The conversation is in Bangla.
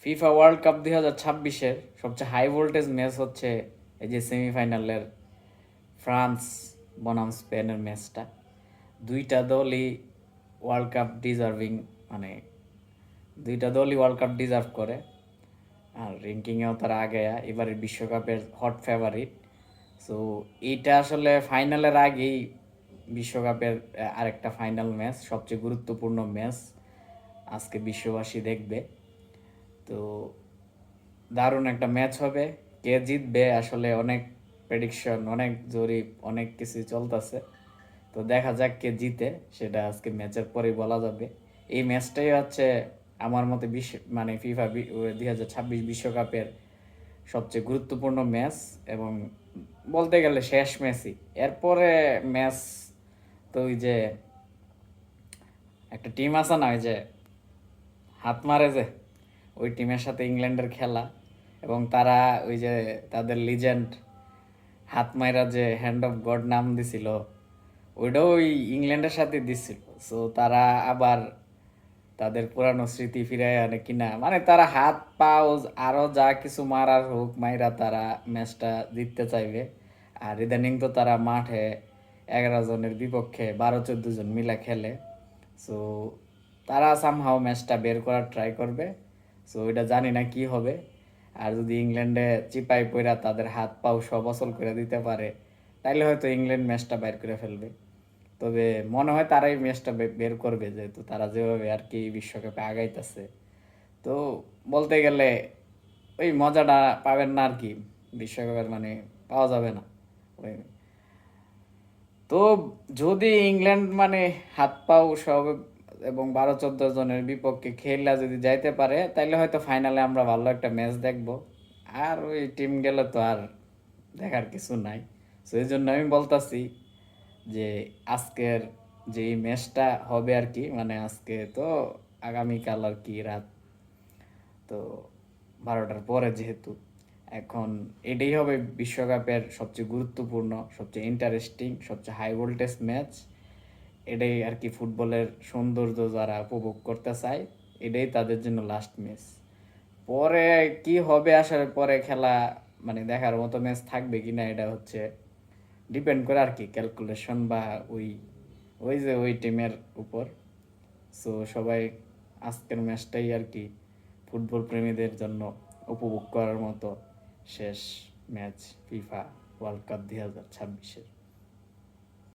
ফিফা ওয়ার্ল্ড কাপ 2026-এর সবচেয়ে হাই ভোল্টেজ ম্যাচ হচ্ছে এই যে সেমিফাইনালের ফ্রান্স বনাম স্পেনের ম্যাচটা। দুইটা দলই ওয়ার্ল্ড কাপ ডিজার্ভিং, মানে দুইটা দলই ওয়ার্ল্ড কাপ ডিজার্ভ করে। আর র্যাঙ্কিংয়েও তারা আগে, এবারের বিশ্বকাপের হট ফেভারিট। সো এইটা আসলে ফাইনালের আগেই বিশ্বকাপের আরেকটা ফাইনাল ম্যাচ, সবচেয়ে গুরুত্বপূর্ণ ম্যাচ আজকে বিশ্ববাসী দেখবে। তো দারুণ একটা ম্যাচ হবে। কে জিতবে আসলে অনেক প্রেডিকশন, অনেক জরিপ, অনেক কিছু চলতেছে। তো দেখা যাক কে জিতে, সেটা আজকে ম্যাচের পরেই বলা যাবে। এই ম্যাচটাই হচ্ছে আমার মতে মানে ফিফা 2026 বিশ্বকাপের সবচেয়ে গুরুত্বপূর্ণ ম্যাচ, এবং বলতে গেলে শেষ ম্যাচই। এরপরে ম্যাচ তো ওই যে একটা টিম আছে না, ওই যে হাত মারে যে, ওই টিমের সাথে ইংল্যান্ডের খেলা, এবং তারা ওই যে তাদের লিজেন্ড হাত মাইরা যে হ্যান্ড অফ গড নাম দিছিল, ওইটাও ওই ইংল্যান্ডের সাথে দিছিল। সো তারা আবার তাদের পুরানো স্মৃতি ফিরায় আনে কিনা, মানে তারা হাত পাও আরো যা কিছু মারার হোক মাইরা তারা ম্যাচটা জিততে চাইবে। আর ইদানিং তো তারা মাঠে 11 জনের বিপক্ষে 12-14 জন মিলা খেলে। সো তারা সামহাও ম্যাচটা বের করার ট্রাই করবে। সো এটা জানি না কি হবে। আর যদি ইংল্যান্ডে চিপাই পইরা তাদের হাত পাও সব অচল করে দিতে পারে, তাইলে হয়তো ইংল্যান্ড ম্যাচটা বের করে ফেলবে। তবে মনে হয় তারাই ম্যাচটা বের করবে, যেহেতু তারা যেভাবে আর কি বিশ্বকাপে আগাইতেছে। তো বলতে গেলে ওই মজাটা পাবেন না আর কি, বিশ্বকাপের মানে পাওয়া যাবে না ওই। তো যদি ইংল্যান্ড মানে হাত পাও সব এবং 12-14 জনের বিপক্ষে খেলা যদি যাইতে পারে, তাইলে হয়তো ফাইনালে আমরা ভালো একটা ম্যাচ দেখবো। আর ওই টিম গেলে তো আর দেখার কিছু নাই। তো এই জন্য আমি বলতাছি যে আজকের যে ম্যাচটা হবে আর কি, মানে আজকে তো আগামীকাল আর কি রাত, তো 12টার পরে যেহেতু, এখন এটাই হবে বিশ্বকাপের সবচেয়ে গুরুত্বপূর্ণ, সবচেয়ে ইন্টারেস্টিং, সবচেয়ে হাই ভোল্টেজ ম্যাচ। এটাই আর কি ফুটবলের সৌন্দর্য যারা উপভোগ করতে চায়, এটাই তাদের জন্য লাস্ট ম্যাচ। পরে কি হবে আসলে, পরে খেলা মানে দেখার মতো ম্যাচ থাকবে কিনা, এটা হচ্ছে ডিপেন্ড করে আর কি ক্যালকুলেশন বা ওই ওই যে ওই টিমের উপর। সো সবাই আজকের ম্যাচটাই আর কি ফুটবল প্রেমীদের জন্য উপভোগ করার মতো শেষ ম্যাচ ফিফা ওয়ার্ল্ড কাপ 2026-এর।